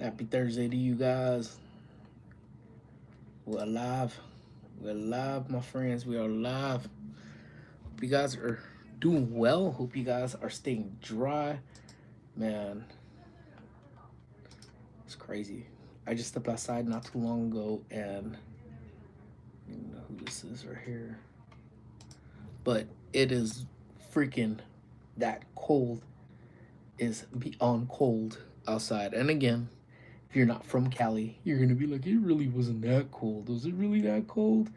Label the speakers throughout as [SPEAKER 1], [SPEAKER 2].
[SPEAKER 1] Happy Thursday to you guys. We're alive. We're alive, my friends. We are alive. Hope you guys are doing well. Hope you guys are staying dry. Man, it's crazy. I just stepped outside not too long ago and I don't even know who this is right here. But it is freaking that cold is beyond cold outside. And again, if you're not from Cali, you're gonna be like, it really wasn't that cold. Was it really that cold?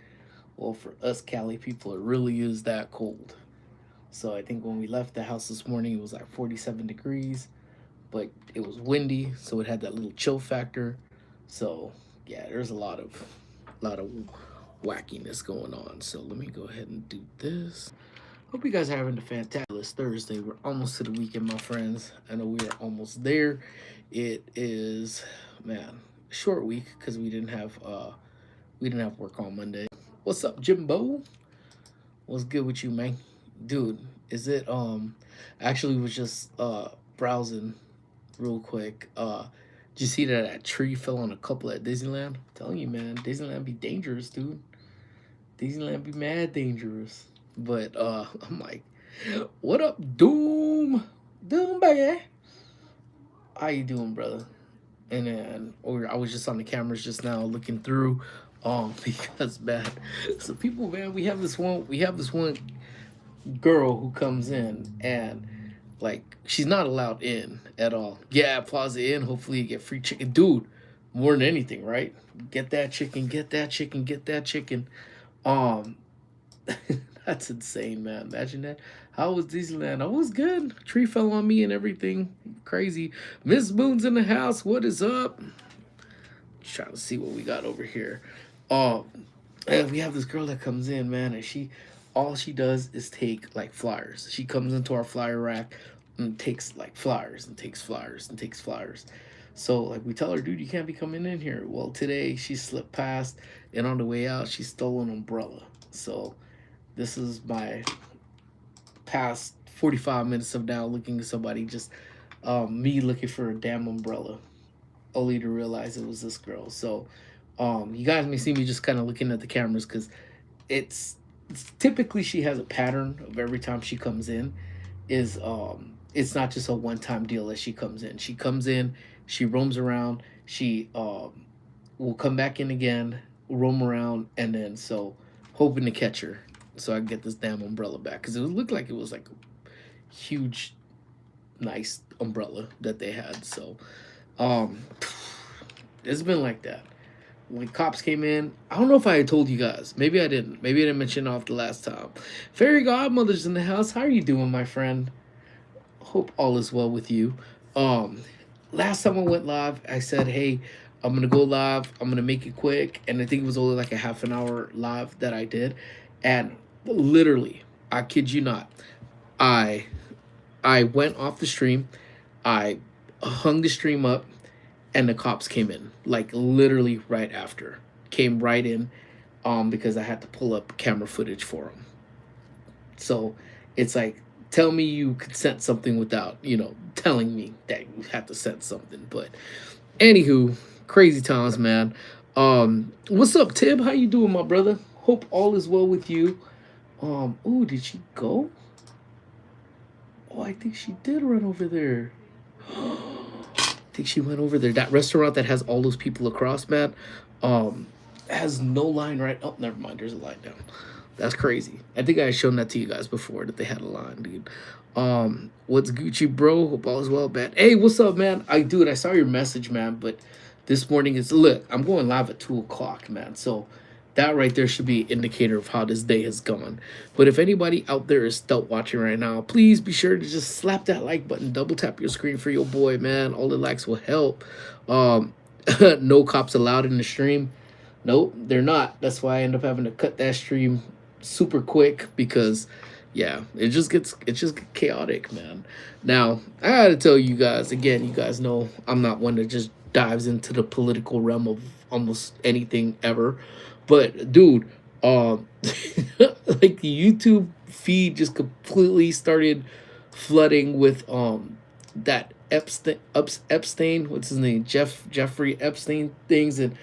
[SPEAKER 1] Well, for us Cali people, it really is that cold. So I think when we left the house this morning, it was like 47 degrees, but it was windy, so it had that little chill factor. So yeah, there's a lot of wackiness going on. So let me go ahead and do this. Hope you guys are having a fantabulous Thursday. We're almost to the weekend, my friends. I know we are almost there. It is, man, a short week because we didn't have work on Monday. What's up, Jimbo? What's good with you, man? Dude, is it actually was just browsing real quick. Did you see that tree fell on a couple at Disneyland? I'm telling you, man, Disneyland be dangerous, dude. Disneyland be mad dangerous. But I'm like, what up, Doom? Doom baby. How you doing, brother? And then or I was just on the cameras just now looking through because man, so people, man, we have this one girl who comes in and like she's not allowed in at all. Yeah, Plaza Inn, hopefully you get free chicken. Dude, more than anything, right? Get that chicken, get that chicken, get that chicken. Um that's insane, man. Imagine that. How was Disneyland? Oh, it was good. Tree fell on me and everything. Crazy. Miss Moon's in the house. What is up? Just trying to see what we got over here. Um, and we have this girl that comes in, man, and all she does is take like flyers. She comes into our flyer rack and takes like flyers and takes flyers and takes flyers. So like we tell her, dude, you can't be coming in here. Well, today she slipped past, and on the way out, she stole an umbrella. So this is my past 45 minutes of now looking at somebody just me looking for a damn umbrella, only to realize it was this girl. So you guys may see me just kind of looking at the cameras because it's, it's typically she has a pattern of every time she comes in is it's not just a one time deal that she comes in. She comes in, she roams around, she will come back in again, roam around, and then so hoping to catch her so I can get this damn umbrella back because it looked like it was like a huge, nice umbrella that they had. So um, it's been like that. When cops came in, I don't know if I had told you guys. Maybe I didn't. Maybe I didn't mention off the last time. Fairy godmother's in the house. How are you doing, my friend? Hope all is well with you. Um, Last time I went live, I said, "Hey, I'm gonna go live. I'm gonna make it quick," and I think it was only like a half an hour live that I did, and literally, I kid you not, I I went off the stream, I hung the stream up, and the cops came in like literally right after, came right in, because I had to pull up camera footage for them. So it's like, tell me you could sense something without, telling me that you have to sense something. But anywho, crazy times, man. What's up, Tib? How you doing, my brother? Hope all is well with you. Oh, did she go? Oh, I think she did run over there. I think she went over there. That restaurant that has all those people across, man, um, has no line right. Oh, never mind. There's a line down. That's crazy. I think I had shown that to you guys before that they had a line, dude. What's Gucci, bro? Hope all is well, man. Hey, what's up, man? I saw your message, man. But this morning is look. I'm going live at 2 o'clock, man. So that right there should be an indicator of how this day has gone. But if anybody out there is still watching right now, please be sure to just slap that like button, double tap your screen for your boy, man. All the likes will help. Um, no cops allowed in the stream. Nope, they're not. That's why I end up having to cut that stream super quick because yeah, it just get chaotic, man. Now, I gotta tell you guys again, you guys know I'm not one that just dives into the political realm of almost anything ever. But dude, like the YouTube feed just completely started flooding with that Epstein, what's his name, Jeffrey Epstein things, and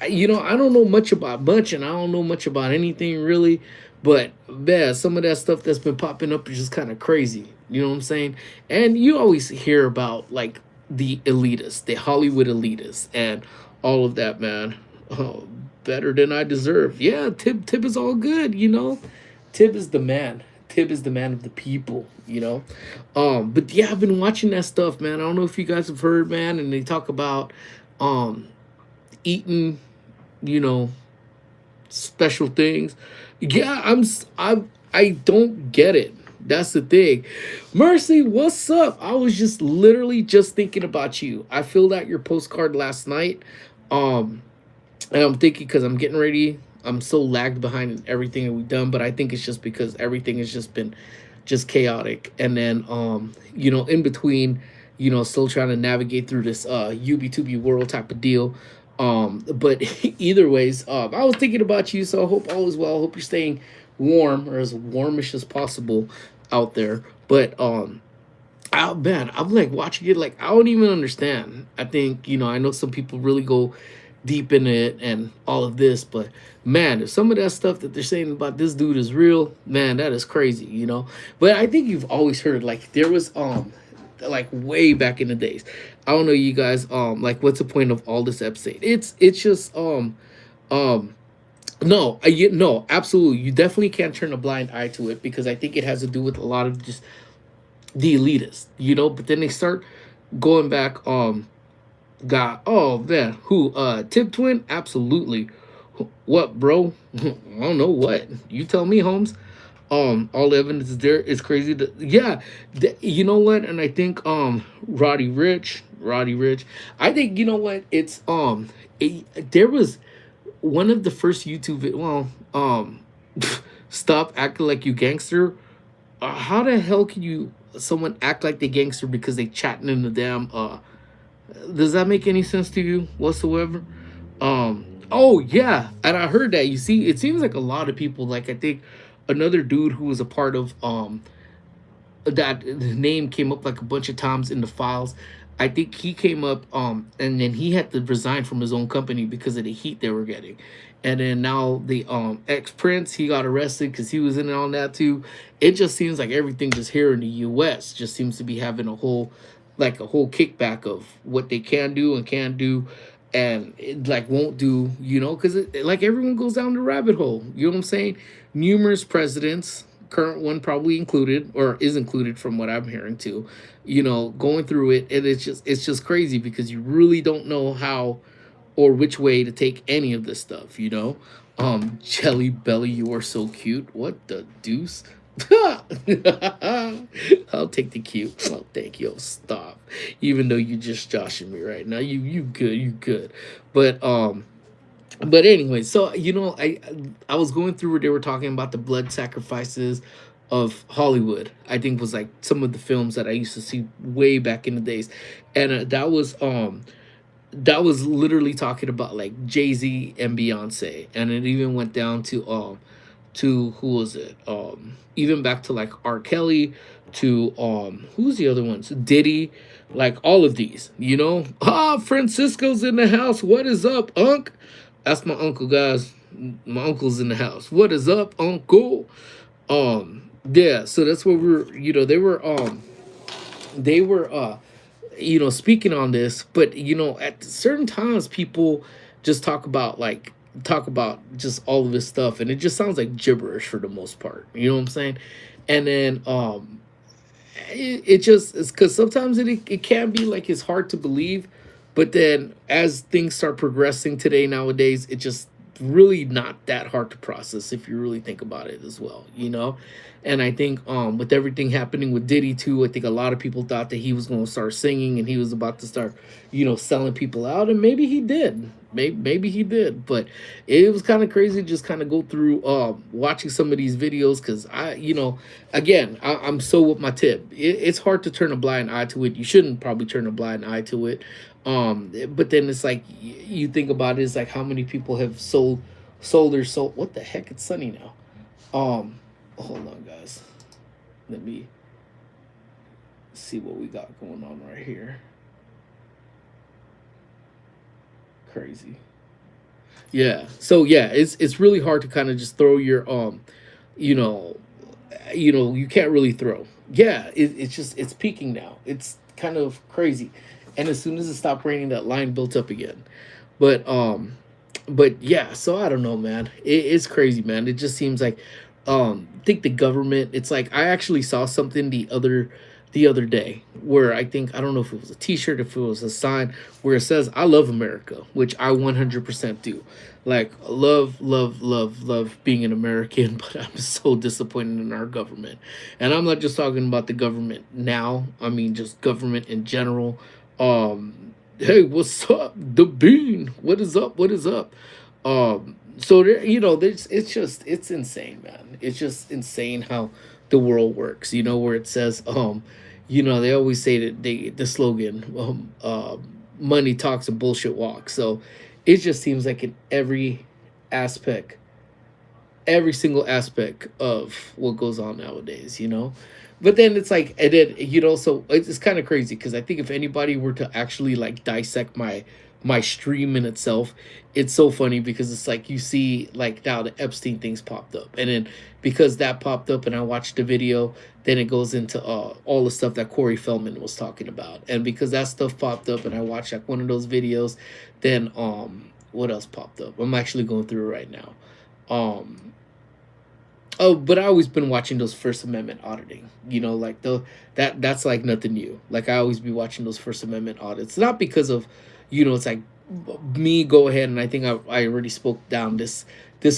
[SPEAKER 1] you know, I don't know much about much, and I don't know much about anything really, but man, some of that stuff that's been popping up is just kind of crazy. You know what I'm saying? And you always hear about like the elitists, the Hollywood elitists, and all of that, man. Oh, better than I deserve. Yeah, Tip is all good. You know, Tip is the man. Tip is the man of the people. You know, but yeah, I've been watching that stuff, man. I don't know if you guys have heard, man, and they talk about um eating, you know, special things. Yeah, I don't get it. That's the thing. Mercy, what's up? I was just literally just thinking about you. I filled out your postcard last night. Um, and I'm thinking because I'm getting ready. I'm so lagged behind in everything that we've done, but I think it's just because everything has just been just chaotic. And then you know, in between, you know, still trying to navigate through this UB2B world type of deal. But either ways, I was thinking about you, so I hope all is well. I hope you're staying warm or as warmish as possible out there. But oh man, I'm like watching it, like I don't even understand. I think, you know, I know some people really go deep in it and all of this, but man, if some of that stuff that they're saying about this dude is real, man, that is crazy, you know. But I think you've always heard like there was like way back in the days. I don't know you guys, like what's the point of all this episode? It's just um no, no, absolutely. You definitely can't turn a blind eye to it because I think it has to do with a lot of just the elitists, you know. But then they start going back. Got oh man, who Tip Twin? Absolutely. What, bro? I don't know what. You tell me, Holmes. All the evidence is there. It's crazy. Yeah, you know what? And I think Roddy Rich. I think you know what? It's there was one of the first well, stop acting like you gangster. How the hell can you someone act like they gangster because they chatting in the damn does that make any sense to you whatsoever? Oh yeah, and I heard that. You see, it seems like a lot of people, like I think another dude who was a part of that his name came up like a bunch of times in the files. I think he came up and then he had to resign from his own company because of the heat they were getting. And then now the ex Prince, he got arrested because he was in on that too. It just seems like everything just here in the US just seems to be having a whole kickback of what they can do and can't do and it like won't do, you know, because like everyone goes down the rabbit hole. You know what I'm saying? Numerous presidents, current one probably included or is included from what I'm hearing too, you know, going through it, and it's just crazy because you really don't know how or which way to take any of this stuff, you know. Jelly Belly, you are so cute. What the deuce? I'll take the cute. Oh, thank you. Oh, stop. Even though you just joshing me right now, you good. But but anyway, so you know, I was going through where they were talking about the blood sacrifices of Hollywood. I think was like some of the films that I used to see way back in the days, and that was literally talking about like Jay Z and Beyonce, and it even went down to who was it? Even back to like R. Kelly, to who's the other ones? Diddy, like all of these, you know. Ah, Francisco's in the house. What is up, Unc? That's my uncle, guys. My uncle's in the house. What is up, Uncle? Yeah. So that's what we're. You know, they were you know, speaking on this, but you know, at certain times people just talk about just all of this stuff and it just sounds like gibberish for the most part. You know what I'm saying? And then it just it's because sometimes it can be like it's hard to believe, but then as things start progressing today nowadays, it just really not that hard to process if you really think about it as well, you know. And I think with everything happening with Diddy too, I think a lot of people thought that he was going to start singing and he was about to start, you know, selling people out, and maybe he did. Maybe he did, but it was kind of crazy to just kind of go through watching some of these videos because I, you know, again, I'm so with my tip. It's hard to turn a blind eye to it. You shouldn't probably turn a blind eye to it. But then it's like you think about it, it's like how many people have sold their soul. What the heck? It's sunny now. Hold on, guys. Let me see what we got going on right here. Crazy. Yeah. So yeah, it's really hard to kind of just throw your you know, you can't really throw. Yeah, it's just it's peaking now. It's kind of crazy, and as soon as it stopped raining, that line built up again. But yeah. So I don't know, man. It's crazy, man. It just seems like I think the government. It's like I actually saw something the other day where I think I don't know if it was a T-shirt, if it was a sign where it says "I love America," which I 100% do. Like love, love, love, love being an American, but I'm so disappointed in our government. And I'm not just talking about the government now. I mean just government in general. Hey, what's up? The bean. What is up? What is up? So there, there's it's insane, man. It's just insane how the world works. Where it says they always say that the slogan money talks and bullshit walks. So it just seems like in aspect every single aspect of what goes on nowadays. But then it's like, and then so it's kind of crazy because I think if anybody were to actually like dissect my stream in itself, it's so funny because it's like you see like now the Epstein things popped up, and then because that popped up and I watched the video, then it goes into all the stuff that Corey Feldman was talking about, and because that stuff popped up and I watched like one of those videos, then what else popped up? I'm actually going through it right now. um Oh, but I always been watching those First Amendment auditing. Like that's like nothing new. Like I always be watching those First Amendment audits, not because of, it's like me go ahead and I think I already spoke down this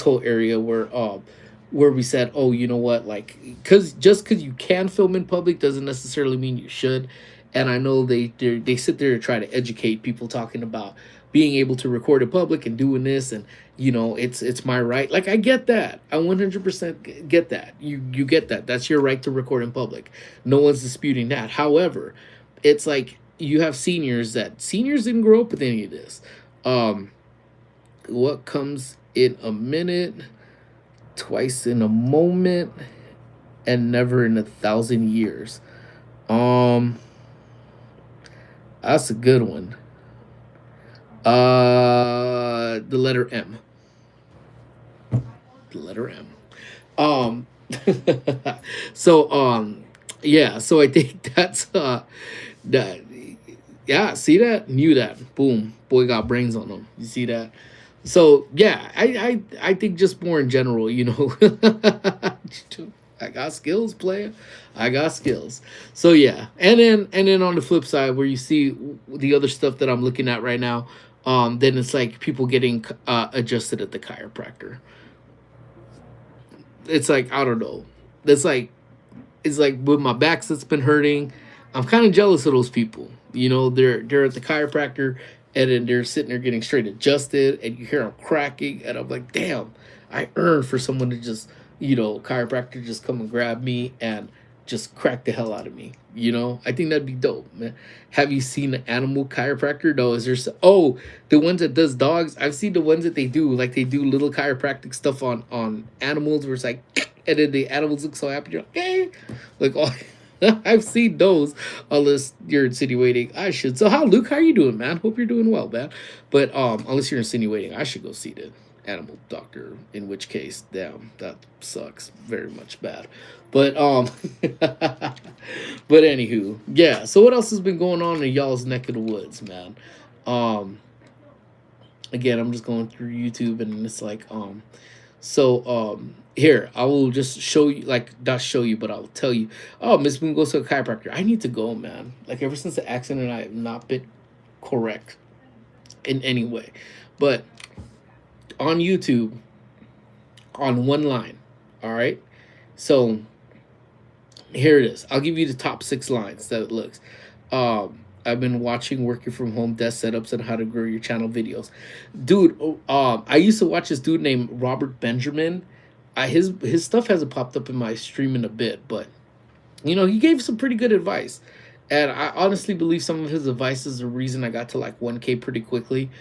[SPEAKER 1] whole area where we said, oh, you know what, like because you can film in public doesn't necessarily mean you should. And I know they sit there to try to educate people talking about being able to record in public and doing this, and it's my right. Like I get that. I 100% get that. You get that. That's your right to record in public. No one's disputing that. However, it's like you have seniors didn't grow up with any of this. What comes in a minute, twice in a moment, and never in 1,000 years. Um that's a good one. The letter M. The letter M. Um, so yeah. So I think that's that. Yeah, see that? Knew that. Boom, boy got brains on him. You see that? So yeah, I think just more in general, I got skills, player. I got skills. So yeah, and then on the flip side, where you see the other stuff that I'm looking at right now, then it's like people getting adjusted at the chiropractor. It's like I don't know. It's like with my back that's been hurting. I'm kind of jealous of those people. They're at the chiropractor and then they're sitting there getting straight adjusted, and you hear them cracking, and I'm like, damn, I earned for someone to just chiropractor just come and grab me and just crack the hell out of me. I think that'd be dope, man. Have you seen the animal chiropractor? No, is there? Oh, the ones that does dogs. I've seen the ones that they do, like they do little chiropractic stuff on animals, where it's like, and then the animals look so happy. You're like, hey, like oh. I've seen those, unless you're insinuating I should. So how, Luke, how are you doing, man? Hope you're doing well, man. But unless you're insinuating I should go see the animal doctor, in which case, damn, that sucks very much bad. But but anywho, yeah. So what else has been going on in y'all's neck of the woods, man? Um Again, I'm just going through YouTube, and it's like here, I will just show you, like not show you, but I'll tell you. Oh, Miss Boone goes to a chiropractor. I need to go, man. Like ever since the accident, I have not been correct in any way. But on YouTube, on one line, all right. So here it is. I'll give you the top 6 lines that it looks. I've been watching working from home desk setups and how to grow your channel videos. Dude, I used to watch this dude named Robert Benjamin. His stuff hasn't popped up in my stream in a bit, but he gave some pretty good advice. And I honestly believe some of his advice is the reason I got to like 1K pretty quickly.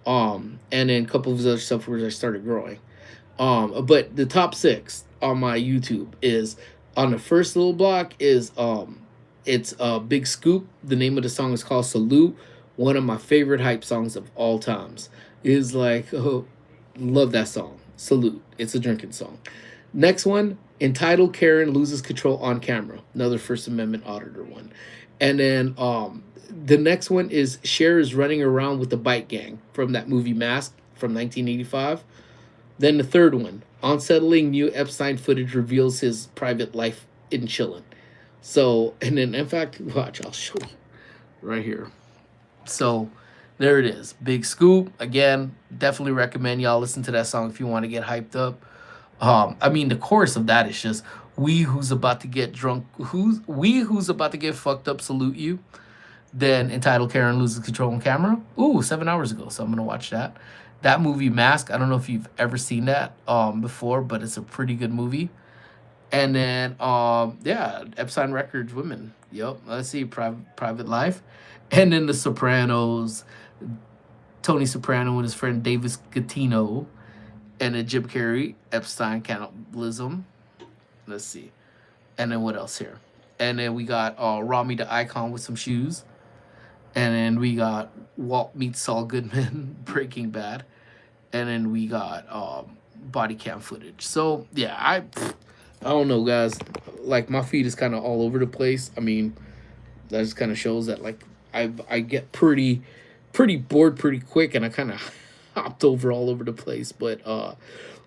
[SPEAKER 1] And then a couple of his other stuff where I started growing. But the top 6 on my YouTube is, on the first little block is It's Big Scoop. The name of the song is called Salute. One of my favorite hype songs of all times. Is like, oh, love that song. Salute. It's a drinking song. Next one, entitled Karen loses control on camera. Another First Amendment auditor one. And then the next one is Cher is running around with the bike gang from that movie Mask from 1985. Then the third one, unsettling new Epstein footage reveals his private life in chillin'. So, and then in fact, watch, I'll show you right here. So, there it is. Big Scoop. Again, definitely recommend y'all listen to that song if you want to get hyped up. I mean, the chorus of that is just we who's about to get drunk, who's about to get fucked up, salute you. Then entitled Karen loses control on camera. Ooh, 7 hours ago, so I'm gonna watch that. That movie Mask. I don't know if you've ever seen that before, but it's a pretty good movie. And then yeah, Epstein Records women. Yep. Let's see, Private Life, and then The Sopranos. Tony Soprano and his friend Davis Gattino, and then Jim Carrey, Epstein cannibalism. Let's see, and then what else here? And then we got Rami the Icon with some shoes, and then we got Walt meets Saul Goodman, Breaking Bad, and then we got body cam footage. So yeah, I don't know, guys. Like my feed is kind of all over the place. I mean, that just kind of shows that like I get pretty bored pretty quick, and I kind of hopped all over the place. But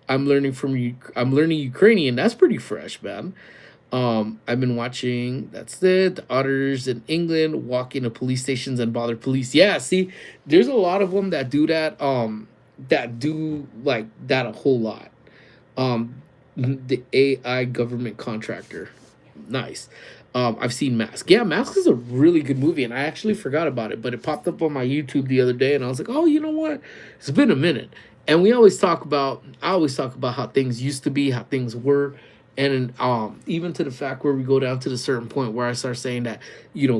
[SPEAKER 1] I'm learning from you. I'm learning Ukrainian. That's pretty fresh, man. I've been watching. That's it. The auditors in England walk into police stations and bother police. Yeah, see, there's a lot of them that do that. That do like that a whole lot. The AI government contractor. Nice. I've seen Mask. Yeah, Mask is a really good movie, and I actually forgot about it, but it popped up on my YouTube the other day, and I was like, oh, you know what? It's been a minute. And I always talk about how things used to be, how things were, and even to the fact where we go down to the certain point where I start saying that,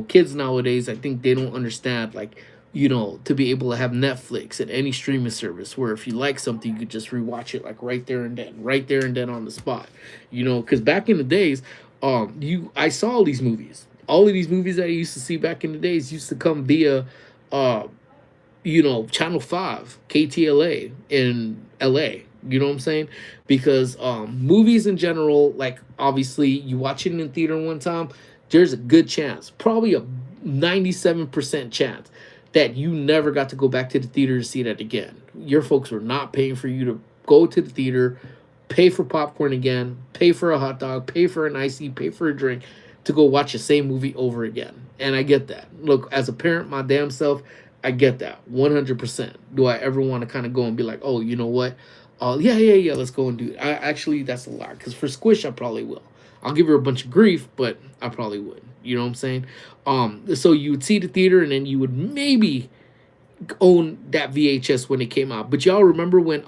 [SPEAKER 1] kids nowadays, I think they don't understand, like, to be able to have Netflix and any streaming service where if you like something, you could just rewatch it like right there and then on the spot, because back in the days, I saw all of these movies that I used to see back in the days used to come via, Channel 5, KTLA in LA. You know what I'm saying? Because movies in general, like obviously you watch it in theater one time, there's a good chance, probably a 97% chance that you never got to go back to the theater to see that again. Your folks were not paying for you to go to the theater, pay for popcorn again, pay for a hot dog, pay for an icy, pay for a drink to go watch the same movie over again. And I get that. Look, as a parent, my damn self, I get that 100%. Do I ever want to kind of go and be like, oh, you know what? Yeah, let's go and do it. Actually, that's a lot. Because for Squish, I probably will. I'll give her a bunch of grief, but I probably would. You know what I'm saying? So you would see the theater, and then you would maybe own that VHS when it came out. But y'all remember when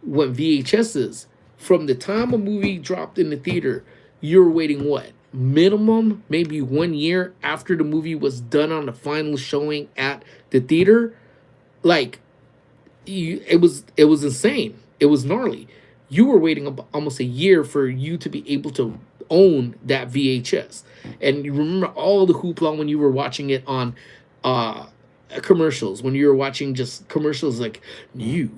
[SPEAKER 1] VHSs, from the time a movie dropped in the theater, you were waiting what? Minimum, maybe 1 year after the movie was done on the final showing at the theater. Like, it was insane. It was gnarly. You were waiting almost a year for you to be able to own that VHS. And you remember all the hoopla when you were watching it on commercials, when you were watching just commercials like, new,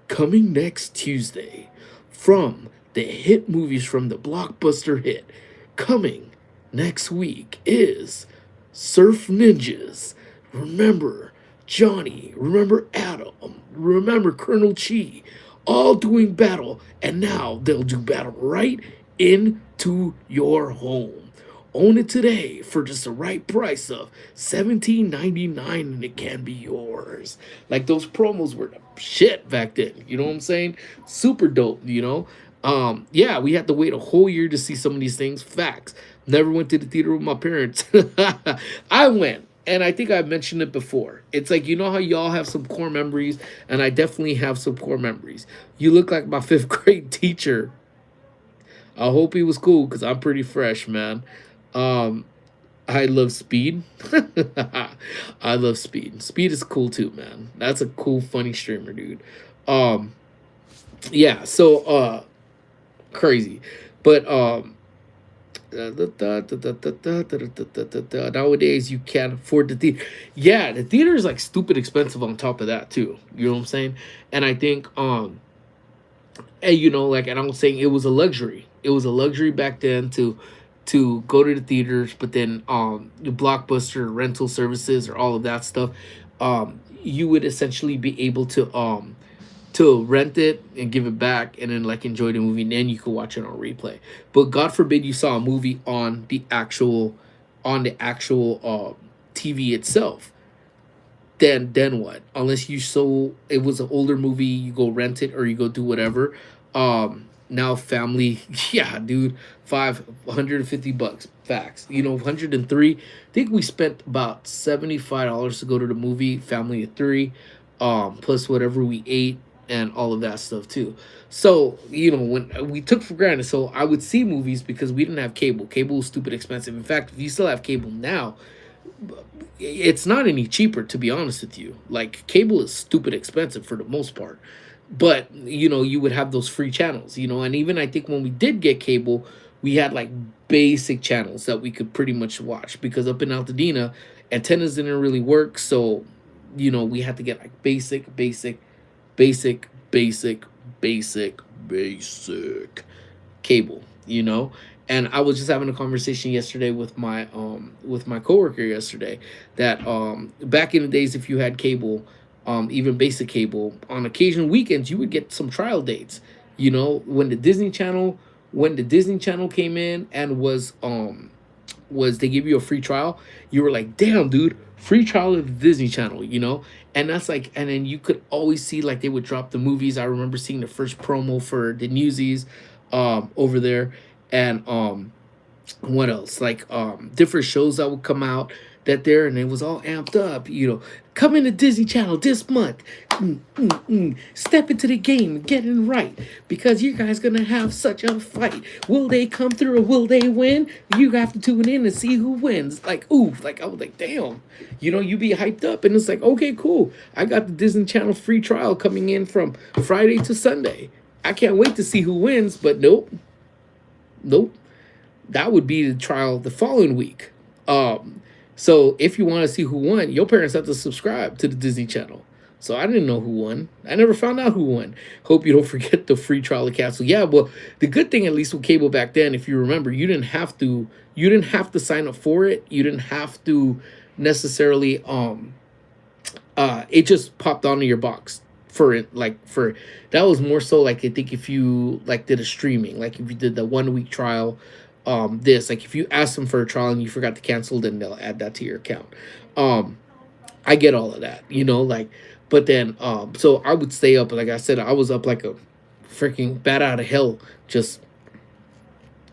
[SPEAKER 1] coming next Tuesday, from the hit movies from the blockbuster hit, coming next week is Surf Ninjas. Remember Johnny, remember Adam, remember Colonel Chi, all doing battle, and now they'll do battle right into your home. Own it today for just the right price of $17.99, and it can be yours. Like, those promos were the shit back then. You know what I'm saying? Super dope, Yeah, we had to wait a whole year to see some of these things. Facts. Never went to the theater with my parents. I went. And I think I mentioned it before. It's like, how y'all have some core memories, and I definitely have some core memories. You look like my 5th grade teacher. I hope he was cool, because I'm pretty fresh, man. I love Speed. I love Speed. Speed is cool too, man. That's a cool, funny streamer, dude. Yeah, so crazy. But Nowadays, you can't afford the theater. Yeah, the theater is like stupid expensive on top of that too. You know what I'm saying? And I think, and like, and I was saying it was a luxury. It was a luxury back then to go to the theaters, but then the Blockbuster rental services or all of that stuff, you would essentially be able to rent it and give it back and then like enjoy the movie and then you could watch it on replay. But God forbid you saw a movie on the actual TV itself. Then what? Unless you so it was an older movie, you go rent it or you go do whatever. Now family, yeah, dude, $550. Facts. 103. I think we spent about $75 to go to the movie, family of three, plus whatever we ate and all of that stuff too. So, when we took for granted, so I would see movies because we didn't have cable. Cable was stupid expensive. In fact, if you still have cable now, it's not any cheaper, to be honest with you. Like, cable is stupid expensive for the most part. But you would have those free channels, and even I think when we did get cable, we had like basic channels that we could pretty much watch because up in Altadena, antennas didn't really work. So we had to get like basic cable, and I was just having a conversation yesterday with my coworker yesterday that back in the days, if you had cable, even basic cable, on occasion weekends you would get some trial dates. When the Disney Channel came in and was they give you a free trial, you were like, damn, dude, free trial of the Disney Channel, and that's like, and then you could always see like they would drop the movies. I remember seeing the first promo for the Newsies over there, and what else, like different shows that would come out that there, and it was all amped up, coming to Disney Channel this month. Step into the game and get it right because you guys gonna have such a fight. Will they come through or will they win? You have to tune in and see who wins. Like, ooh, like I was like, damn, you be hyped up, and it's like, okay, cool. I got the Disney Channel free trial coming in from Friday to Sunday. I can't wait to see who wins, but nope. That would be the trial the following week. So if you want to see who won, your parents have to subscribe to the Disney Channel. So I didn't know who won. I never found out who won. Hope you don't forget the free trial of Castle. Yeah, well, the good thing, at least with cable back then, if you remember, you didn't have to sign up for it. You didn't have to necessarily it just popped onto your box for it, like for that was more so like I think if you like did a streaming, like if you did the 1 week trial, this, like if you ask them for a trial and you forgot to cancel, then they'll add that to your account. I get all of that, like, but then so I would stay up, like I said, I was up like a freaking bat out of hell, just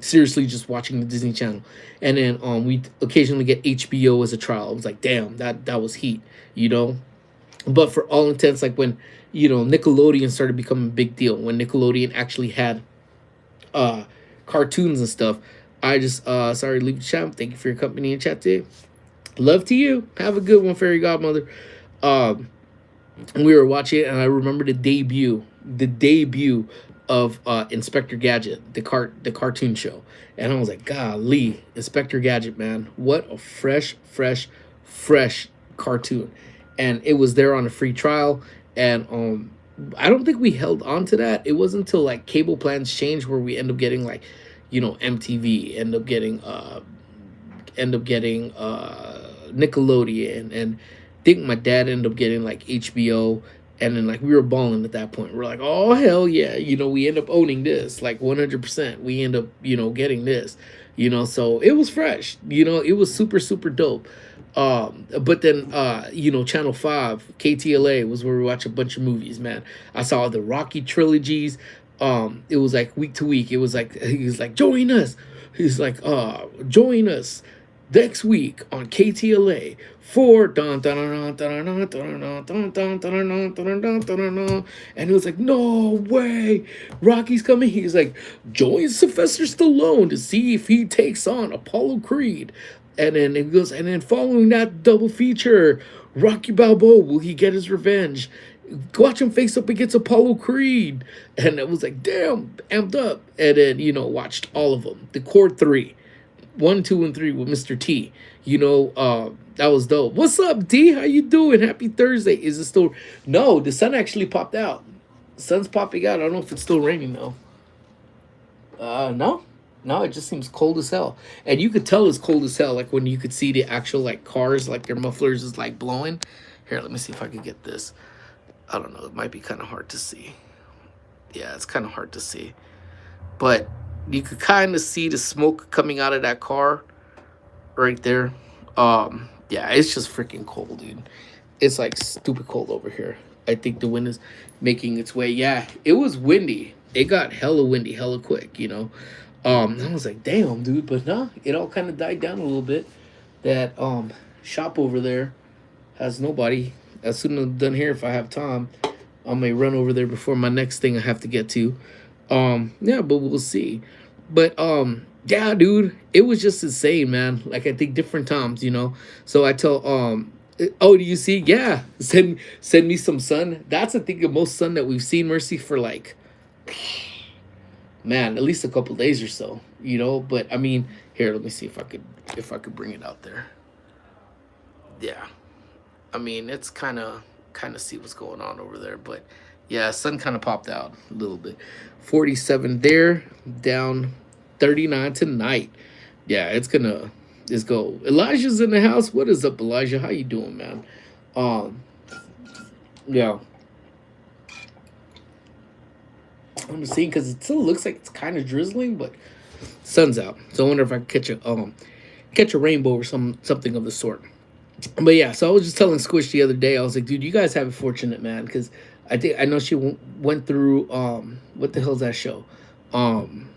[SPEAKER 1] seriously just watching the Disney Channel. And then we occasionally get HBO as a trial. I was like, damn, that was heat, but for all intents, like when Nickelodeon started becoming a big deal, when Nickelodeon actually had cartoons and stuff, I just sorry to leave the chat. Thank you for your company and chat today. Love to you. Have a good one, fairy godmother. We were watching it, and I remember the debut of Inspector Gadget, the cartoon show, and I was like, golly, Inspector Gadget, man, what a fresh cartoon. And it was there on a free trial, and I don't think we held on to that. It wasn't until like cable plans changed where we end up getting like, MTV, end up getting Nickelodeon, and I think my dad ended up getting like HBO, and then like we were balling at that point. We're like, oh hell yeah, we end up owning this like 100%. We end up getting this, so it was fresh. It was super dope. But then Channel 5 KTLA was where we watch a bunch of movies, man. I saw the Rocky trilogies. It was like week to week. It was like he was like, join us. He's like, join us next week on KTLA for dun dun dun dun dun dun dun dun dun dun, and it was like, no way, Rocky's coming. He's like, join Sylvester Stallone to see if he takes on Apollo Creed. And then it goes, and then following that double feature, Rocky Balboa, will he get his revenge? Watch him face up against Apollo Creed. And it was like, damn, amped up. And then, watched all of them. The core three. 1, 2, and 3 with Mr. T. That was dope. What's up, D? How you doing? Happy Thursday. Is it still? No, the sun actually popped out. The sun's popping out. I don't know if it's still raining though. No, no, it just seems cold as hell, and you could tell it's cold as hell. Like when you could see the actual like cars, like their mufflers is like blowing. Here, let me see if I can get this. I don't know. It might be kind of hard to see. Yeah, it's kind of hard to see, but you could kind of see the smoke coming out of that car right there. Yeah, it's just freaking cold, dude. It's like stupid cold over here. I think the wind is making its way. Yeah, it was windy. It got hella windy, hella quick, I was like, damn, dude, but nah, it all kind of died down a little bit. That shop over there has nobody. As soon as I'm done here, if I have time, I may run over there before my next thing I have to get to. Yeah, but we'll see. But yeah, dude, it was just insane, man. Like I think different times. So I tell oh, do you see? Yeah, send me some sun. That's I think the most sun that we've seen, Mercy, for like, man, at least a couple days or so. But I mean, here, let me see if I could bring it out there. Yeah, I mean, it's kind of see what's going on over there, but yeah, sun kind of popped out a little bit. 47 there, down 39 tonight. Yeah, let's go. Elijah's in the house. What is up, Elijah? How you doing, man? Um, yeah, I'm seeing because it still looks like it's kind of drizzling, but sun's out. So I wonder if I can catch a rainbow or something of the sort. But yeah, so I was just telling Squish the other day. I was like, dude, you guys have it fortunate, man, because I know she went through what the hell's that show? Um,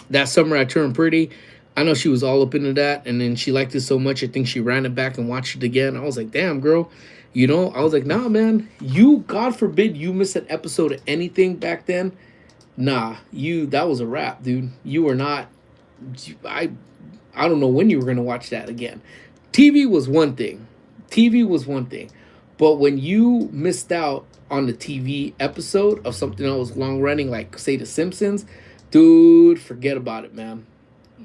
[SPEAKER 1] that summer I turned pretty. I know she was all up into that, and then she liked it so much. I think she ran it back and watched it again. I was like, damn, girl. I was like, nah, man. God forbid, you miss an episode of anything back then. Nah, that was a wrap, dude. You were not. I I don't know when you were gonna watch that again. TV was one thing. TV was one thing. But when you missed out on the TV episode of something that was long running, like say The Simpsons, dude, forget about it, man.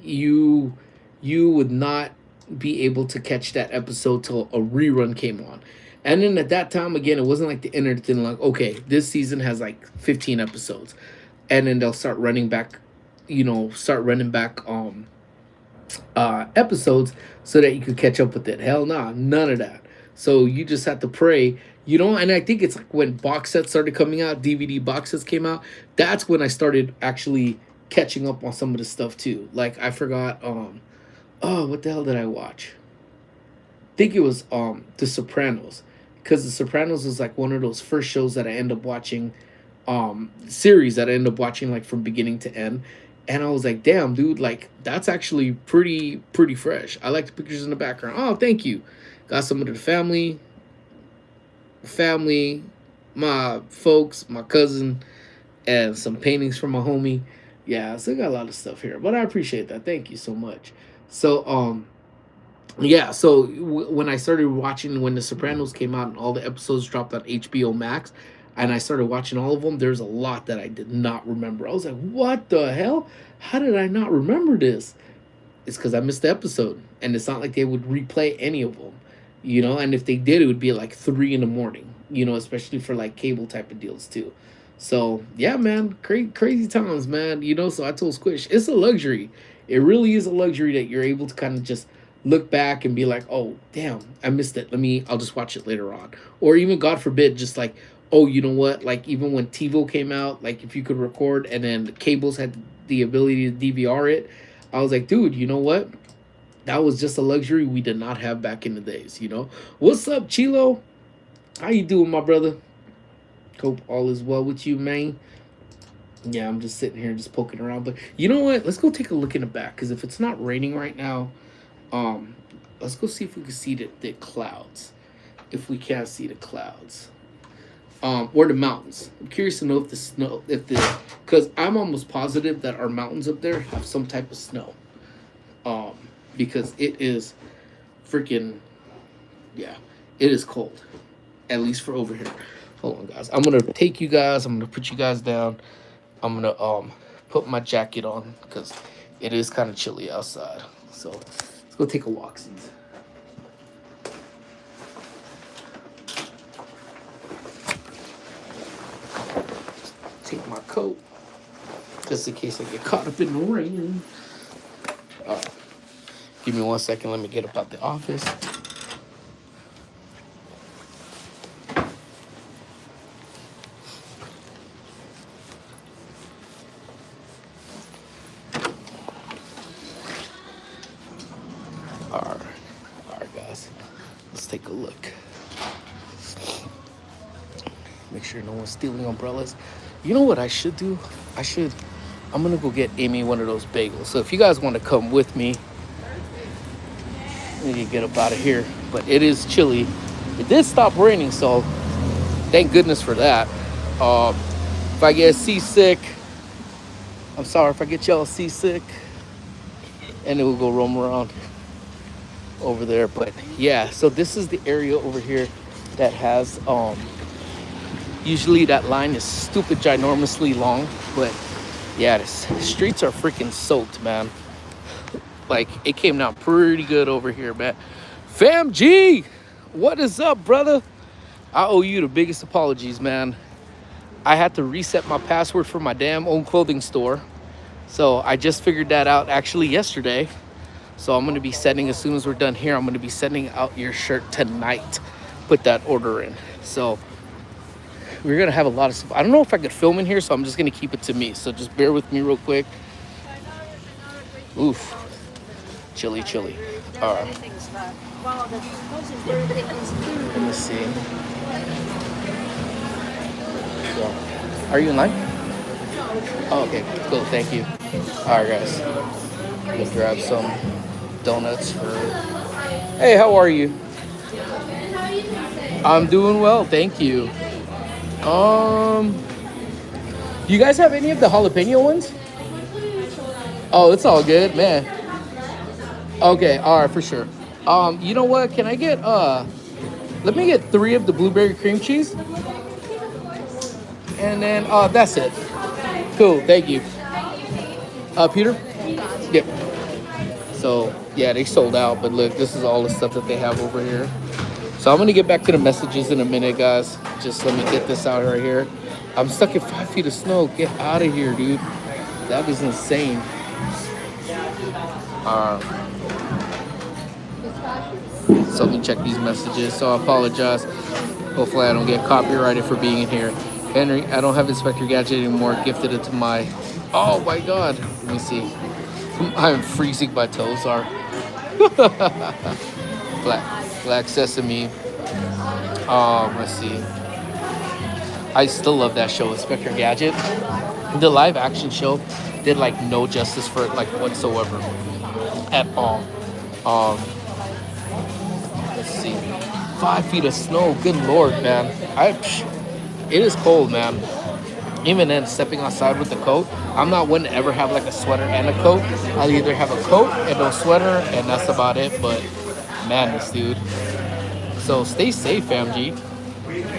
[SPEAKER 1] You you would not be able to catch that episode till a rerun came on. And then at that time, again, it wasn't like the internet thing, like, okay, this season has like 15 episodes. And then they'll start running back episodes so that you could catch up with it. Hell nah, none of that. So you just have to pray, and I think it's like when box sets started coming out, DVD box sets came out, that's when I started actually catching up on some of the stuff too. Like I forgot oh, what the hell did I watch? I think it was The Sopranos. Because The Sopranos was like one of those first shows that I end up watching, series that I end up watching like from beginning to end. And I was like, damn, dude, like that's actually pretty fresh. I like the pictures in the background. Oh, thank you. Got some of the family, my folks, my cousin, and some paintings from my homie. Yeah, I still got a lot of stuff here, but I appreciate that. Thank you so much. So, yeah, so when I started watching when The Sopranos came out and all the episodes dropped on HBO Max, and I started watching all of them, there's a lot that I did not remember. I was like, what the hell? How did I not remember this? It's because I missed the episode, and it's not like they would replay any of them, and if they did, it would be like 3 in the morning, especially for like cable type of deals too. So yeah, man, crazy times, man. So I told Squish, it's a luxury. It really is a luxury that you're able to kind of just look back and be like, oh damn, I missed it. I'll just watch it later on. Or even God forbid, just like, oh, you know what? Like even when TiVo came out, like if you could record and then the cables had the ability to DVR it, I was like, dude, you know what? That was just a luxury we did not have back in the days. What's up, Chilo? How you doing, my brother? Hope all is well with you, man. Yeah, I'm just sitting here just poking around. But you know what? Let's go take a look in the back. Because if it's not raining right now, let's go see if we can see the clouds. If we can't see the clouds. Or the mountains. I'm curious to know because I'm almost positive that our mountains up there have some type of snow. Because it is freaking, yeah, it is cold. At least for over here. Hold on, guys. I'm gonna put you guys down. I'm gonna put my jacket on because It is kind of chilly outside. So let's go take a walk, C's. Take my coat just in case I get caught up in the rain. All right. Give me 1 second. Let me get up out the office. All right, guys. Let's take a look. Make sure no one's stealing umbrellas. You know what I should do? I'm gonna go get Amy one of those bagels. So if you guys want to come with me, we need to get up out of here. But it is chilly. It did stop raining, so thank goodness for that. If I get seasick, I'm sorry if I get y'all seasick, and it will go roam around over there. But yeah, so this is the area over here that has usually that line is stupid ginormously long, but yeah, the streets are freaking soaked, man. Like, it came down pretty good over here, man. Fam G, what is up, brother? I owe you the biggest apologies, man. I had to reset my password for my damn own clothing store. So I just figured that out actually yesterday. So I'm gonna be sending, as soon as we're done here, I'm gonna be sending out your shirt tonight. Put that order in. So we're gonna have a lot of stuff. I don't know if I could film in here, so I'm just gonna keep it to me. So just bear with me real quick. Oof. Chilly. All right. Let me see. So, are you in line? Oh, okay, cool, thank you. All right, guys. Let's grab some donuts for... Hey, how are you? I'm doing well, thank you. Do you guys have any of the jalapeno ones? Oh, it's all good, man. Okay, all right, for sure. You know what? Can I get let me get 3 of the blueberry cream cheese, and then that's it. Cool, thank you. Peter? Yep. So yeah, they sold out, but look, this is all the stuff that they have over here. So I'm gonna get back to the messages in a minute, guys. Just let me get this out right here. I'm stuck in 5 feet of snow. Get out of here, dude. That is insane. So let me check these messages. So I apologize. Hopefully I don't get copyrighted for being in here. Henry, I don't have Inspector Gadget anymore. Gifted it to my... Oh my God. Let me see. I'm freezing. My toes are. Black Sesame. Let's see. I still love that show, Inspector Gadget. The live action show did like no justice for it, like whatsoever, at all. Let's see. 5 feet of snow. Good Lord, man. It is cold, man. Even then, stepping outside with the coat, I'm not one to ever have like a sweater and a coat. I'll either have a coat and no sweater, and that's about it. But madness, dude. So stay safe, fam G.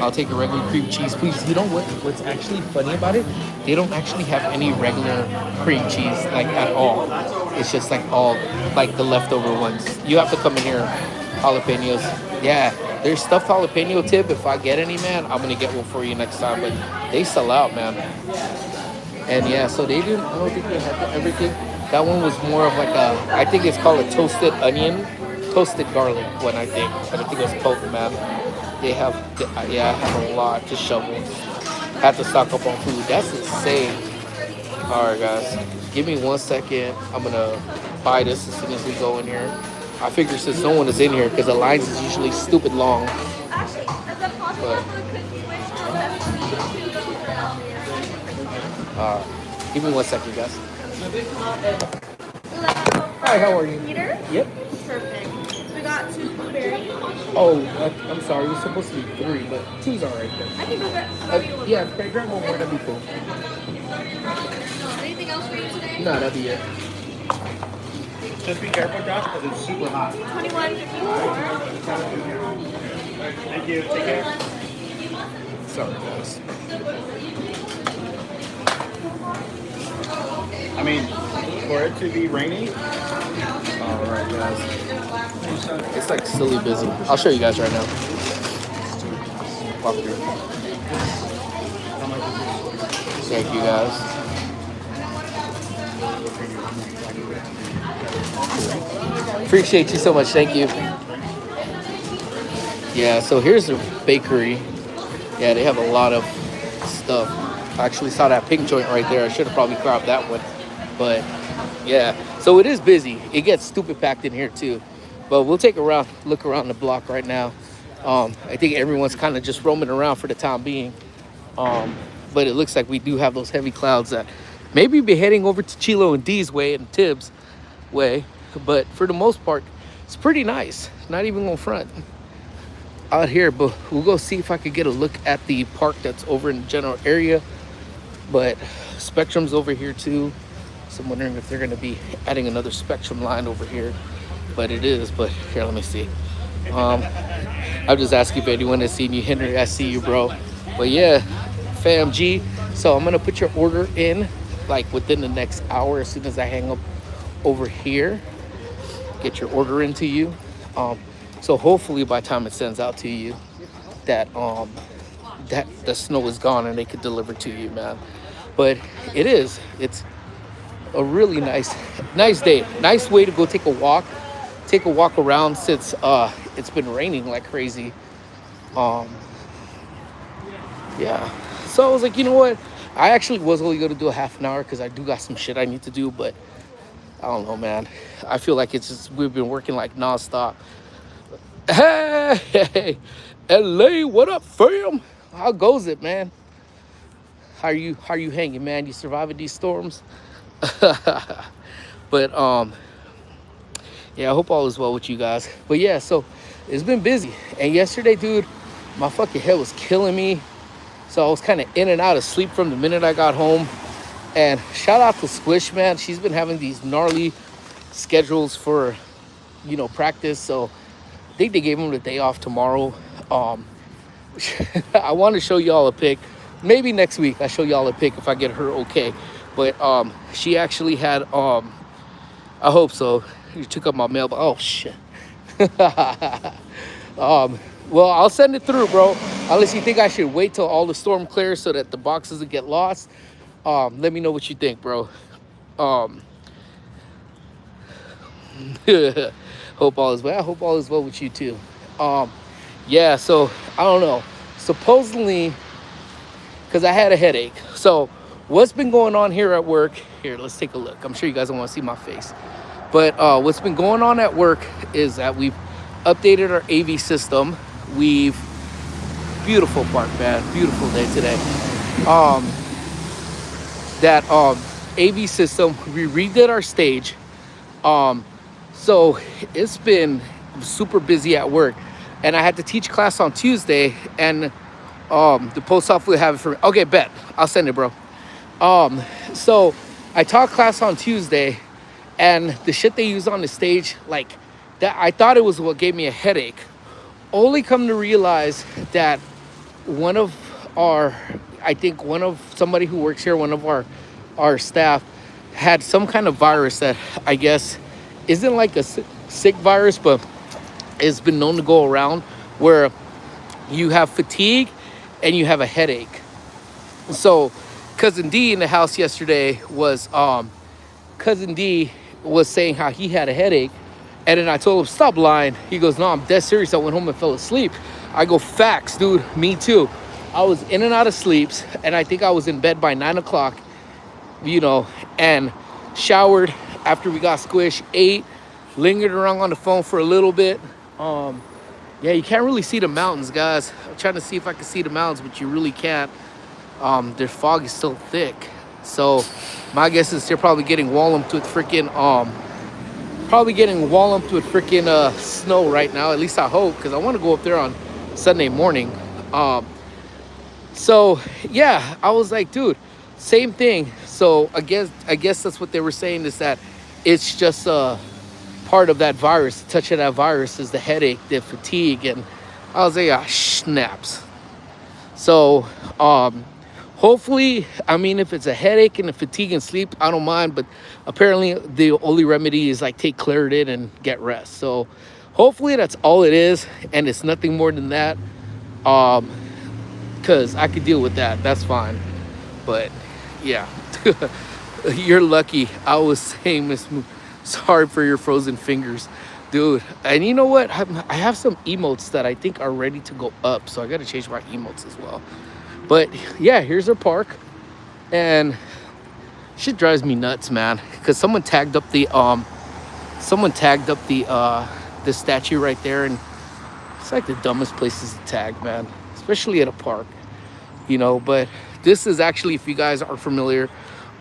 [SPEAKER 1] I'll take a regular cream cheese, please. You know what's actually funny about it? They don't actually have any regular cream cheese, like, at all. It's just like all, like, the leftover ones. You have to come in here, jalapenos. Yeah, there's stuffed jalapeno tip. If I get any, man, I'm gonna get one for you next time. But they sell out, man. And yeah, so they didn't, I don't think they had everything. That one was more of like a, I think it's called a toasted onion, toasted garlic one, I think. But I think it was potent, man. They have, yeah, I have a lot to shovel. Had to stock up on food. That's insane. All right, guys. Give me 1 second. I'm going to buy this as soon as we go in here. I figure since no one is in here, because the lines is usually stupid long. But, give me 1 second, guys. Hi, how are you?
[SPEAKER 2] Peter?
[SPEAKER 1] Yep.
[SPEAKER 2] Perfect. We got 2 blueberries.
[SPEAKER 1] Oh, I'm sorry. It was supposed to be 3, but 2's all right.
[SPEAKER 2] I can go grab
[SPEAKER 1] Yeah, grab one more. That'd be cool.
[SPEAKER 2] Anything else for you today?
[SPEAKER 1] No, that'd be it.
[SPEAKER 3] Just be careful, Josh, because it's super hot.
[SPEAKER 2] 21.54.
[SPEAKER 3] Thank you. Take care.
[SPEAKER 1] Sorry, guys.
[SPEAKER 3] I mean, for it to be rainy. All right, guys.
[SPEAKER 1] It's like silly busy. I'll show you guys right now. Walk through. Thank you guys. Appreciate you so much. Thank you. Yeah, so here's the bakery. Yeah, they have a lot of stuff. I actually saw that pink joint right there. I should have probably grabbed that one. But yeah, so it is busy. It gets stupid packed in here too. But we'll take a look around the block right now. I think everyone's kind of just roaming around for the time being. But it looks like we do have those heavy clouds that maybe be heading over to Chilo and D's way and Tibbs way. But for the most part, it's pretty nice. Not even gonna front out here, but we'll go see if I could get a look at the park that's over in the general area. But Spectrum's over here too, so I'm wondering if they're going to be adding another Spectrum line over here. But it is. But here, let me see. I'll just ask if anyone has seen you. Henry, I see you, bro. But yeah, fam G. So I'm gonna put your order in like within the next hour as soon as I hang up over here. Get your order into you. So hopefully by the time it sends out to you, that that the snow is gone and they could deliver to you, man. But it's a really nice day. Nice way to go take a walk around since it's been raining like crazy. Yeah. So I was like, you know what? I actually was only gonna do a half an hour because I do got some shit I need to do, but I don't know, man. I feel like we've been working like nonstop. Hey, LA, what up, fam? How goes it, man? How are you hanging, man? You surviving these storms? But yeah, I hope all is well with you guys. But yeah, so it's been busy. And yesterday, dude, my fucking head was killing me. So I was kind of in and out of sleep from the minute I got home. And shout out to Squish, man. She's been having these gnarly schedules for, practice. So I think they gave him the day off tomorrow. I want to show y'all a pic. Maybe next week I show y'all a pic if I get her okay. But she actually had I hope so. You took up my mail, but oh shit. Well, I'll send it through, bro. Unless you think I should wait till all the storm clears so that the box doesn't get lost. Let me know what you think, bro. Hope all is well. I hope all is well with you too. Yeah, so I don't know. Supposedly, because I had a headache. So what's been going on here at work? Here, let's take a look. I'm sure you guys don't want to see my face. But what's been going on at work is that we've updated our AV system. Beautiful park, man. Beautiful day today. That AV system, we redid our stage. So it's been super busy at work. And I had to teach class on Tuesday, and the post office will have it for me. Okay, bet. I'll send it, bro. So I taught class on Tuesday, and the shit they use on the stage, like that, I thought it was what gave me a headache. Only come to realize that somebody who works here, one of our staff, had some kind of virus that I guess isn't like a sick virus, but it's been known to go around where you have fatigue and you have a headache. So Cousin D in the house yesterday was Cousin D was saying how he had a headache, and then I told him stop lying. He goes, no, I'm dead serious. I went home and fell asleep. I go, facts, dude, me too. I was in and out of sleeps, and I think I was in bed by 9 o'clock, and showered after we got squished, ate, lingered around on the phone for a little bit. Yeah, you can't really see the mountains, guys. I'm trying to see if I can see the mountains, but you really can't. Their fog is so thick. So my guess is they're probably getting walloped with freaking snow right now. At least I hope, because I want to go up there on Sunday morning. So yeah, I was like, dude, same thing. So I guess that's what they were saying, is that it's just part of that virus. The touch of that virus is the headache, the fatigue, and I was like, ah, snaps. So hopefully, I mean, if it's a headache and a fatigue and sleep, I don't mind. But apparently, the only remedy is like take Claritin and get rest. So hopefully, that's all it is, and it's nothing more than that. Um, Cause I could deal with that. That's fine. But yeah, you're lucky. I was saying, Miss Moo, sorry for your frozen fingers, dude. And you know what? I have some emotes that I think are ready to go up, so I got to change my emotes as well. But yeah, here's our park, and shit drives me nuts, man. Cause someone tagged up the statue right there, and it's like the dumbest places to tag, man, especially at a park, you know. But this is actually, if you guys are familiar,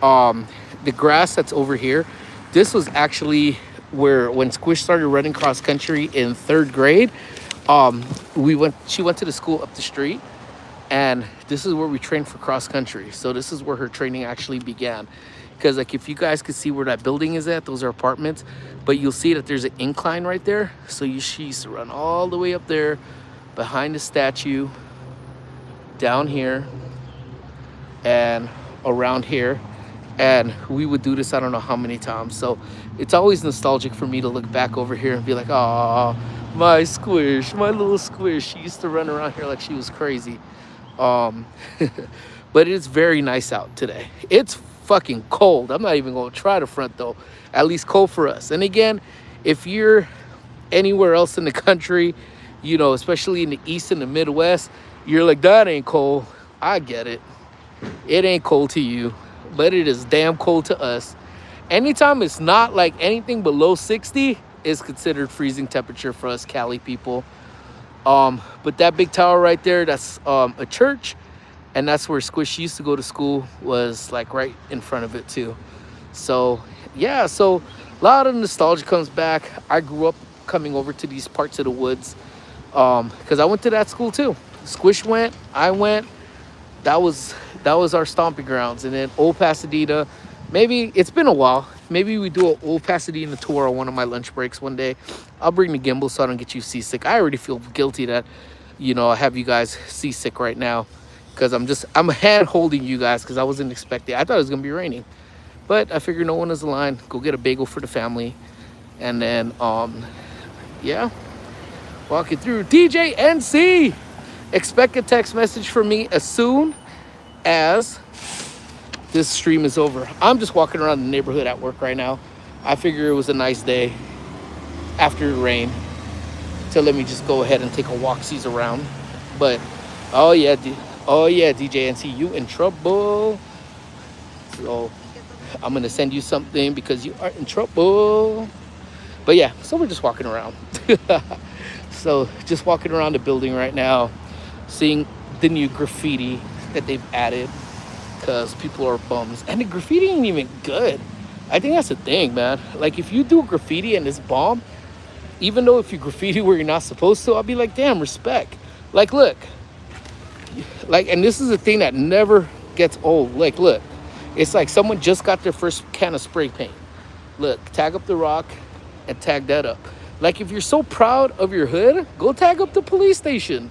[SPEAKER 1] the grass that's over here, this was actually where when Squish started running cross country in 3rd grade, she went to the school up the street, and this is where we trained for cross country. So this is where her training actually began. Because like if you guys could see where that building is at, those are apartments, but you'll see that there's an incline right there. So she used to run all the way up there behind the statue, down here, and around here. And we would do this I don't know how many times. So it's always nostalgic for me to look back over here and be like, oh, my Squish, my little Squish. She used to run around here like she was crazy. But it's very nice out today. It's fucking cold. I'm not even gonna try the front though. At least cold for us. And again, if you're anywhere else in the country, you know, especially in the East and the Midwest, you're like, that ain't cold. I get it. It ain't cold to you, but it is damn cold to us. Anytime it's not like anything below 60 is considered freezing temperature for us Cali people. But that big tower right there, that's a church, and that's where Squish used to go to school, was like right in front of it too. So yeah, so a lot of nostalgia comes back. I grew up coming over to these parts of the woods because I went to that school too. Squish went, I went. That was our stomping grounds. And then Old Pasadena, maybe it's been a while. Maybe we do an Old Pasadena tour on one of my lunch breaks one day. I'll bring the gimbal so I don't get you seasick. I already feel guilty that, you know, I have you guys seasick right now because I'm hand holding you guys because I wasn't expecting. I thought it was gonna be raining, but I figured no one is aligned. Go get a bagel for the family, and then yeah, walk it through. DJ NC, expect a text message from me as soon as this stream is over. I'm just walking around the neighborhood at work right now. I figure it was a nice day after the rain to let me just go ahead and take a walk-sees around. But oh yeah, DJ NC, you in trouble. So I'm gonna send you something because you are in trouble. But yeah, so we're just walking around. So just walking around the building right now, seeing the new graffiti that they've added because people are bums. And the graffiti ain't even good. I think that's the thing, man. Like if you do graffiti and it's bomb, even though if you graffiti where you're not supposed to, I'll be like, damn, respect. Like, look. Like, and this is a thing that never gets old. Like, look. It's like someone just got their first can of spray paint. Look, tag up the rock and tag that up. Like, if you're so proud of your hood, go tag up the police station.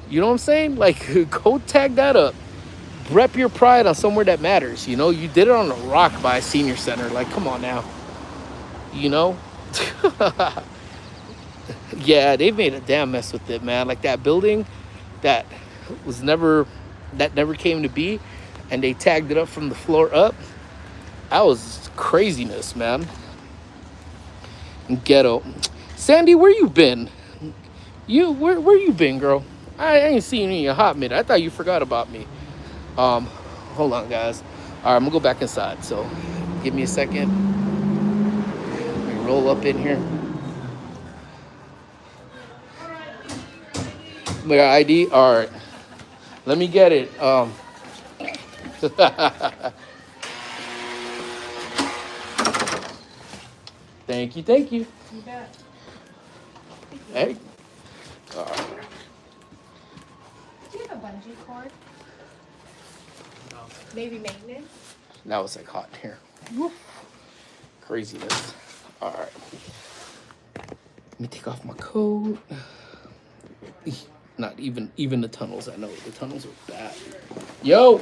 [SPEAKER 1] You know what I'm saying? Like, go tag that up. Rep your pride on somewhere that matters. You know, you did it on a rock by a senior center. Like, come on now. You know? Yeah, they've made a damn mess with it, man. Like that building that never came to be, and they tagged it up from the floor up. That was craziness, man. Ghetto. Sandy, where you been? Where you been, girl? I ain't seen you in a hot minute. I thought you forgot about me. Hold on, guys. All right, I'm gonna go back inside. So, give me a second. Let me roll up in here. My ID. All right. Let me get it. Thank you.
[SPEAKER 2] You bet.
[SPEAKER 1] Hey.
[SPEAKER 2] Do you have a bungee cord?
[SPEAKER 3] No.
[SPEAKER 2] Maybe maintenance?
[SPEAKER 1] Now it's like hot in here. Woo. Craziness. All right. Let me take off my coat. Not even the tunnels. I know the tunnels are bad. Yo.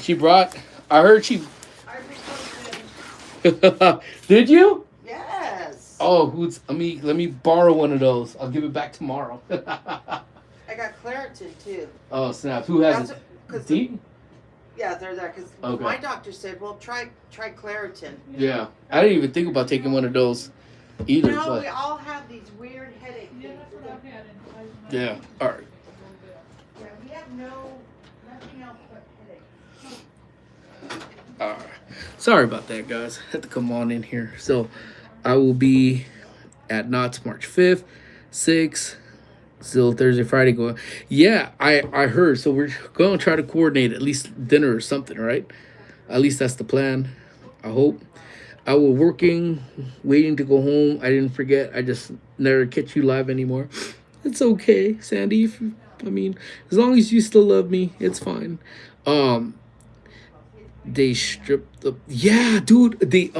[SPEAKER 1] She brought. I heard she.
[SPEAKER 4] I reposted.
[SPEAKER 1] Did you?
[SPEAKER 4] Yes.
[SPEAKER 1] Oh, let me borrow one of those. I'll give it back tomorrow.
[SPEAKER 4] I got Claritin too.
[SPEAKER 1] Oh snap! Who has it?
[SPEAKER 4] Because
[SPEAKER 1] Deep?
[SPEAKER 4] yeah, they're there. Because
[SPEAKER 1] Okay.
[SPEAKER 4] my doctor said, well, try Claritin.
[SPEAKER 1] Yeah, I didn't even think about taking one of those either.
[SPEAKER 4] No,
[SPEAKER 1] but
[SPEAKER 4] we all have these weird headache
[SPEAKER 2] Yeah,
[SPEAKER 4] things.
[SPEAKER 2] that's what I've had.
[SPEAKER 1] yeah, all right.
[SPEAKER 4] Yeah, we have nothing else but headaches.
[SPEAKER 1] All right. Sorry about that, guys. Had to come on in here. So, I will be at Knott's March 5th, 6th, still Thursday, Friday. Going. Yeah, I heard. So we're going to try to coordinate at least dinner or something, right? At least that's the plan. I hope. I was working, waiting to go home. I didn't forget. I just never catch you live anymore. It's okay, Sandy. As long as you still love me, it's fine. They stripped the dude. They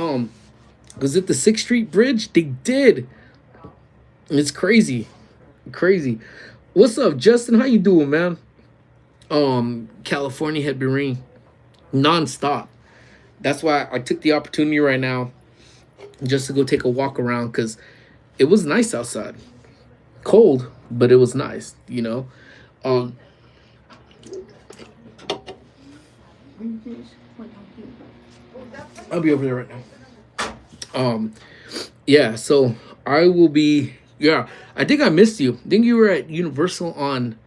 [SPEAKER 1] was it the 6th Street Bridge? They did. It's crazy. What's up, Justin? How you doing, man? California had been raining nonstop. That's why I took the opportunity right now just to go take a walk around because it was nice outside. Cold, but it was nice, you know. I'll be over there right now. Yeah, so I will be. Yeah, I think I missed you. I think you were at Universal on.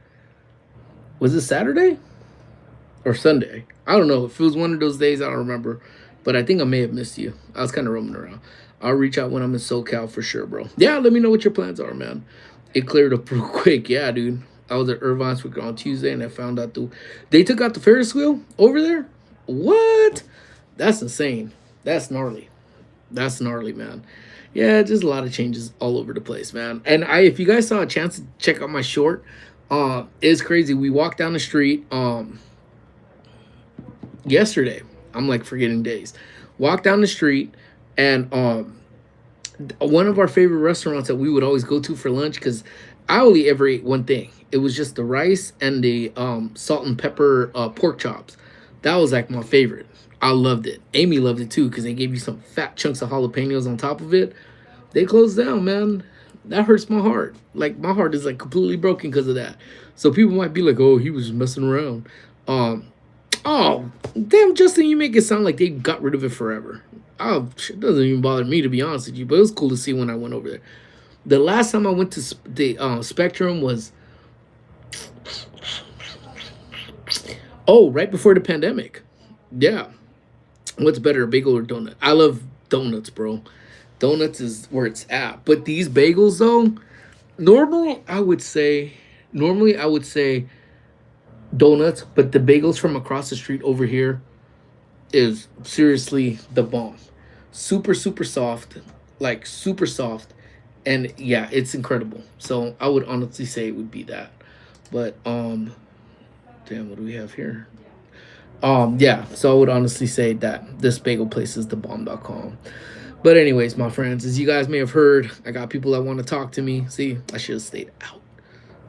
[SPEAKER 1] Was it Saturday or Sunday? I don't know. If it was one of those days, I don't remember. But I think I may have missed you. I was kind of roaming around. I'll reach out when I'm in SoCal for sure, bro. Yeah, let me know what your plans are, man. It cleared up real quick. Yeah, dude. I was at Irvine's on Tuesday, and I found out they took out the Ferris wheel over there. What? That's insane. That's gnarly. That's gnarly, man. Yeah, just a lot of changes all over the place, man. And if you guys saw a chance to check out my short, it's crazy. We walked down the street yesterday. I'm like forgetting days. Walked down the street, and one of our favorite restaurants that we would always go to for lunch, because I only ever ate one thing. It was just the rice and the salt and pepper pork chops. That was like my favorite. I loved it. Amy loved it too because they gave you some fat chunks of jalapenos on top of it. They closed down, man. That hurts my heart. Like, my heart is like completely broken because of that. So people might be like, oh, he was messing around. Oh, damn, Justin, you make it sound like they got rid of it forever. Oh, it doesn't even bother me, to be honest with you. But it was cool to see when I went over there. The last time I went to the Spectrum was... right before the pandemic. Yeah. What's better, a bagel or donut? I love donuts, bro. Donuts is where it's at. But these bagels, though, normally I would say donuts, but the bagels from across the street over here is seriously the bomb. Super, super soft. Like, super soft. And, yeah, it's incredible. So, I would honestly say it would be that. But, damn, what do we have here? Yeah, so I would honestly say that this bagel place is thebomb.com. But anyways, my friends, as you guys may have heard, I got people that want to talk to me. See, I should have stayed out.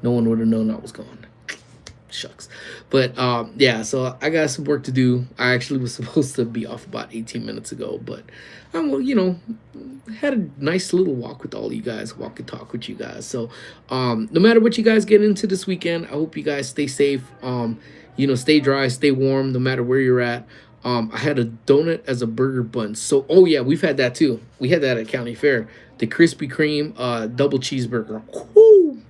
[SPEAKER 1] No one would have known I was gone. Shucks. But yeah, so I got some work to do. I actually was supposed to be off about 18 minutes ago, but I had a nice little walk with all you guys, walk and talk with you guys. So no matter what you guys get into this weekend, I hope you guys stay safe. Stay dry, stay warm, no matter where you're at. I had a donut as a burger bun. So, oh yeah, we've had that too. We had that at County Fair. The Krispy Kreme double cheeseburger. Woo!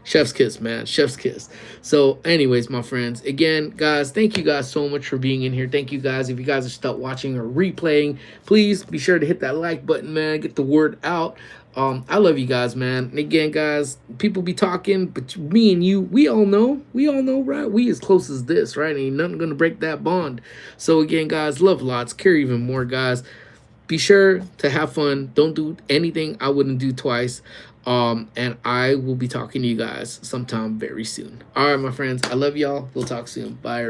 [SPEAKER 1] Chef's kiss, man. Chef's kiss. So, anyways, my friends, again, guys, thank you guys so much for being in here. Thank you guys. If you guys are still watching or replaying, please be sure to hit that like button, man. Get the word out. I love you guys, man. And again, guys, people be talking, but me and you, we all know, right? We as close as this, right? Ain't nothing gonna break that bond. So again, guys, love lots, care even more, guys. Be sure to have fun. Don't do anything I wouldn't do twice. And I will be talking to you guys sometime very soon. All right, my friends, I love y'all. We'll talk soon. Bye.